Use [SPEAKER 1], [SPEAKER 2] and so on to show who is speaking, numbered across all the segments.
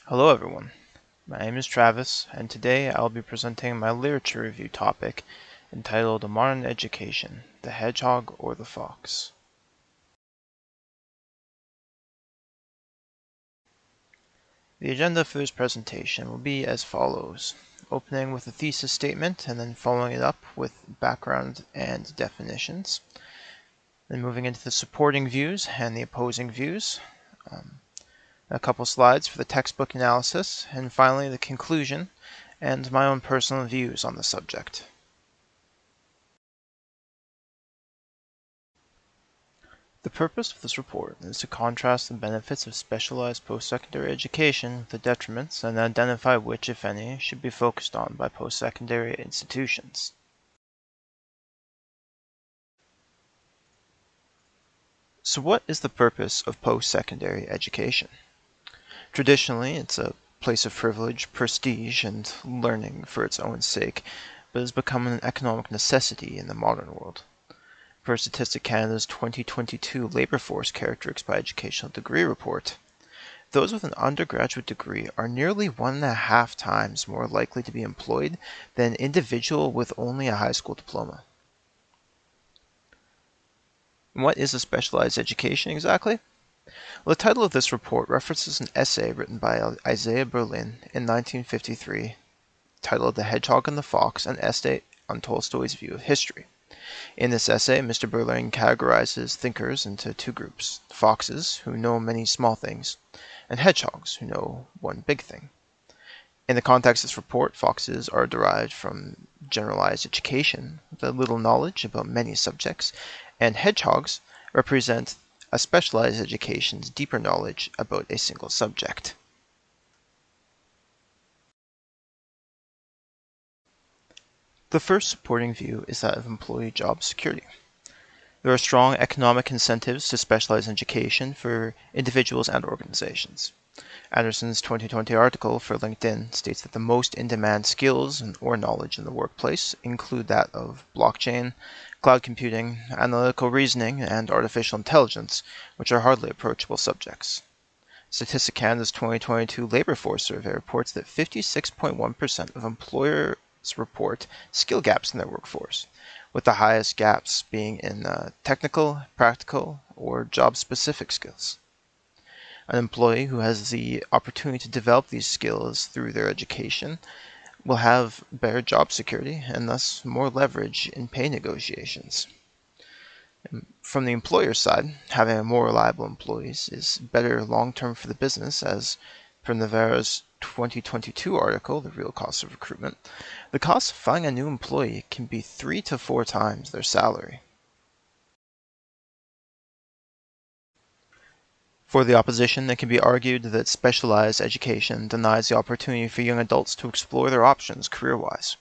[SPEAKER 1] Hello everyone, my name is Travis, and today I'll be presenting my literature review topic entitled Modern Education, the Hedgehog or the Fox. The agenda for this presentation will be as follows, opening with a thesis statement and then following it up with background and definitions, then moving into the supporting views and the opposing views, a couple slides for the textbook analysis, and finally the conclusion and my own personal views on the subject. The purpose of this report is to contrast the benefits of specialized post-secondary education with the detriments and identify which, if any, should be focused on by post-secondary institutions. So what is the purpose of post-secondary education? Traditionally, it's a place of privilege, prestige, and learning for its own sake, but has become an economic necessity in the modern world. Per Statistics Canada's 2022 Labour Force Characteristics by Educational Degree Report, those with an undergraduate degree are nearly 1.5 times more likely to be employed than an individual with only a high school diploma. And what is a specialized education exactly? Well, the title of this report references an essay written by Isaiah Berlin in 1953 titled The Hedgehog and the Fox, an essay on Tolstoy's view of history. In this essay, Mr. Berlin categorizes thinkers into two groups: foxes, who know many small things, and hedgehogs, who know one big thing. In the context of this report, foxes are derived from generalized education, with a little knowledge about many subjects, and hedgehogs represent a specialized education's deeper knowledge about a single subject. The first supporting view is that of employee job security. There are strong economic incentives to specialized education for individuals and organizations. Anderson's 2020 article for LinkedIn states that the most in-demand skills or knowledge in the workplace include that of blockchain, cloud computing, analytical reasoning, and artificial intelligence, which are hardly approachable subjects. Statistics Canada's 2022 Labour Force Survey reports that 56.1% of employers report skill gaps in their workforce, with the highest gaps being in technical, practical, or job-specific skills. An employee who has the opportunity to develop these skills through their education will have better job security and thus more leverage in pay negotiations. From the employer's side, having more reliable employees is better long-term for the business, as per Navarro's 2022 article, The Real Cost of Recruitment, the cost of finding a new employee can be 3 to 4 times their salary. For the opposition, it can be argued that specialized education denies the opportunity for young adults to explore their options career-wise.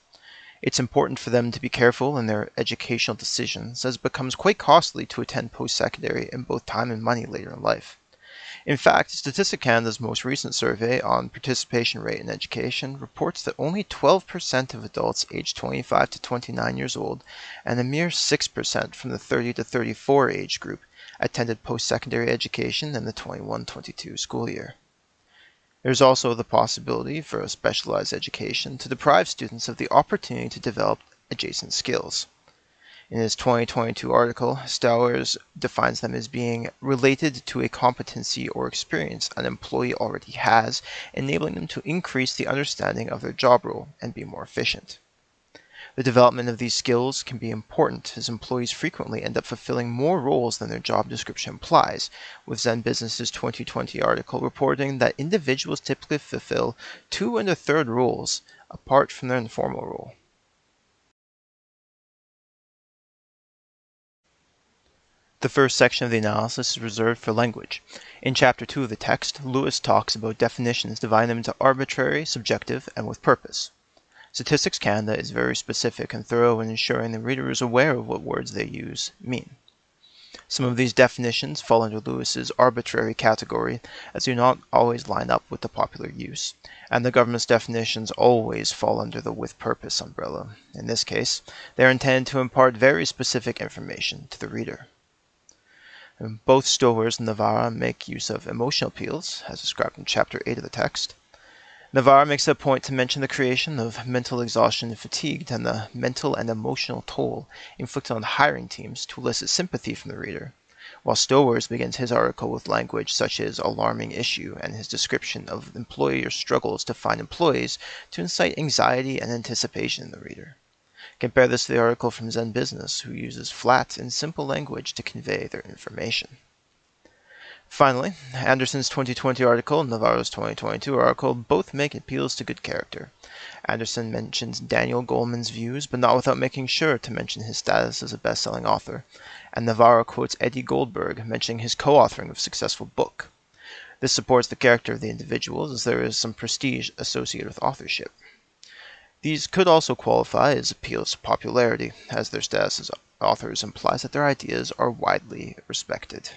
[SPEAKER 1] It's important for them to be careful in their educational decisions, as it becomes quite costly to attend post-secondary in both time and money later in life. In fact, Statistics Canada's most recent survey on participation rate in education reports that only 12% of adults aged 25 to 29 years old and a mere 6% from the 30 to 34 age group attended post-secondary education in the 21-22 school year. There is also the possibility for a specialized education to deprive students of the opportunity to develop adjacent skills. In his 2022 article, Stowers defines them as being related to a competency or experience an employee already has, enabling them to increase the understanding of their job role and be more efficient. The development of these skills can be important, as employees frequently end up fulfilling more roles than their job description implies, with Zen Business's 2020 article reporting that individuals typically fulfill 2 1/3 roles apart from their informal role. The first section of the analysis is reserved for language. In Chapter 2 of the text, Lewis talks about definitions, dividing them into arbitrary, subjective, and with purpose. Statistics Canada is very specific and thorough in ensuring the reader is aware of what words they use mean. Some of these definitions fall under Lewis's arbitrary category, as they do not always line up with the popular use, and the government's definitions always fall under the with purpose umbrella. In this case, they are intended to impart very specific information to the reader. Both Stowers and Navarro make use of emotional appeals, as described in Chapter 8 of the text. Navarre makes it a point to mention the creation of mental exhaustion and fatigue and the mental and emotional toll inflicted on hiring teams to elicit sympathy from the reader, while Stowers begins his article with language such as alarming issue and his description of employers' struggles to find employees to incite anxiety and anticipation in the reader. Compare this to the article from Zen Business, who uses flat and simple language to convey their information. Finally, Anderson's 2020 article and Navarro's 2022 article both make appeals to good character. Anderson mentions Daniel Goleman's views, but not without making sure to mention his status as a best-selling author, and Navarro quotes Eddie Goldberg, mentioning his co-authoring of a successful book. This supports the character of the individuals, as there is some prestige associated with authorship. These could also qualify as appeals to popularity, as their status as authors implies that their ideas are widely respected.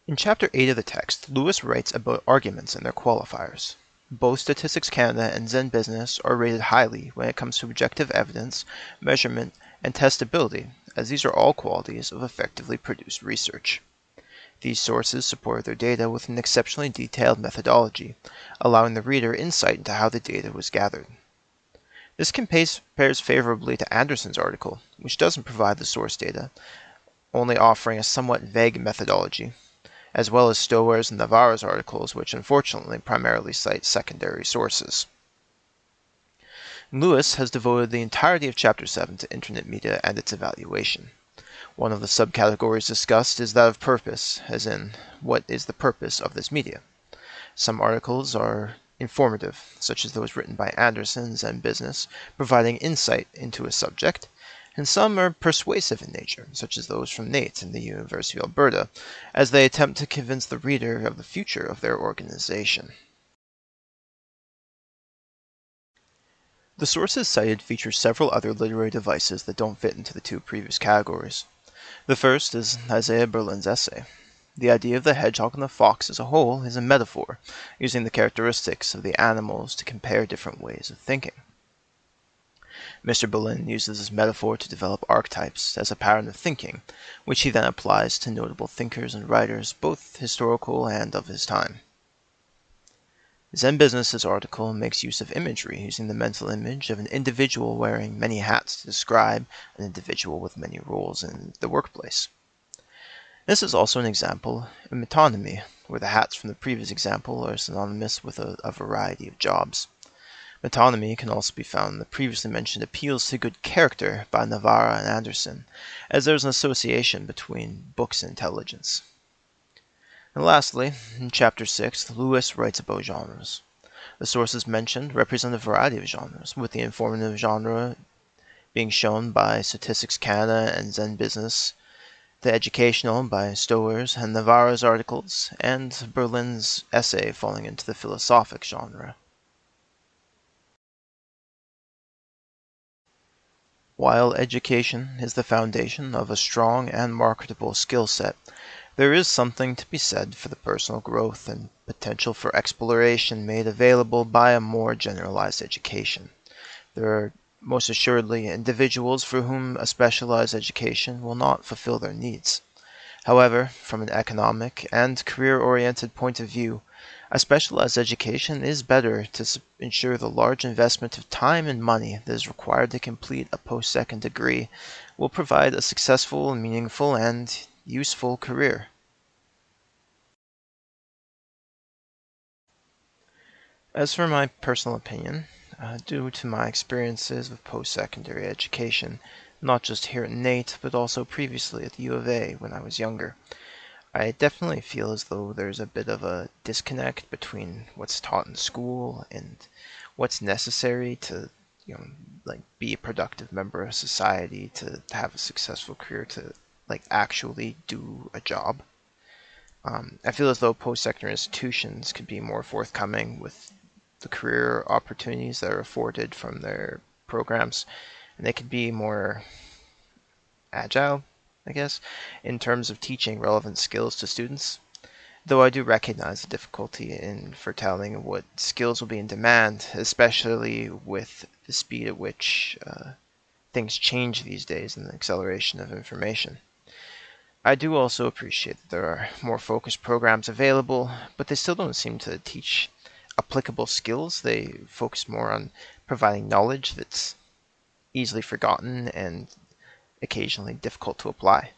[SPEAKER 1] In Chapter 8 of the text, Lewis writes about arguments and their qualifiers. Both Statistics Canada and Zen Business are rated highly when it comes to objective evidence, measurement, and testability, as these are all qualities of effectively produced research. These sources support their data with an exceptionally detailed methodology, allowing the reader insight into how the data was gathered. This compares favorably to Anderson's article, which doesn't provide the source data, only offering a somewhat vague methodology, as well as Stowers and Navarro's articles, which unfortunately primarily cite secondary sources. Lewis has devoted the entirety of Chapter 7 to Internet media and its evaluation. One of the subcategories discussed is that of purpose, as in, what is the purpose of this media? Some articles are informative, such as those written by Anderson and Business, providing insight into a subject, and some are persuasive in nature, such as those from Nate and the University of Alberta, as they attempt to convince the reader of the future of their organization. The sources cited feature several other literary devices that don't fit into the two previous categories. The first is Isaiah Berlin's essay. The idea of the hedgehog and the fox as a whole is a metaphor, using the characteristics of the animals to compare different ways of thinking. Mr. Berlin uses this metaphor to develop archetypes as a pattern of thinking, which he then applies to notable thinkers and writers, both historical and of his time. Zen Business's article makes use of imagery, using the mental image of an individual wearing many hats to describe an individual with many roles in the workplace. This is also an example of metonymy, where the hats from the previous example are synonymous with a variety of jobs. Metonymy can also be found in the previously mentioned appeals to good character by Navarro and Anderson, as there is an association between books and intelligence. And lastly, in Chapter 6, Lewis writes about genres. The sources mentioned represent a variety of genres, with the informative genre being shown by Statistics Canada and Zen Business, the educational by Stowers and Navarro's articles, and Berlin's essay falling into the philosophic genre. While education is the foundation of a strong and marketable skill set, there is something to be said for the personal growth and potential for exploration made available by a more generalized education. There are most assuredly individuals for whom a specialized education will not fulfill their needs. However, from an economic and career-oriented point of view, a specialized education is better to ensure the large investment of time and money that is required to complete a post-second degree will provide a successful, meaningful, and useful career. As for my personal opinion, due to my experiences with post-secondary education, not just here at NAIT, but also previously at the U of A when I was younger, I definitely feel as though there's a bit of a disconnect between what's taught in school and what's necessary to, be a productive member of society, to have a successful career, to, actually do a job. I feel as though post-secondary institutions could be more forthcoming with the career opportunities that are afforded from their programs, and they could be more agile, I guess, in terms of teaching relevant skills to students. Though I do recognize the difficulty in foretelling what skills will be in demand, especially with the speed at which things change these days and the acceleration of information. I do also appreciate that there are more focused programs available, but they still don't seem to teach applicable skills. They focus more on providing knowledge that's easily forgotten and occasionally difficult to apply.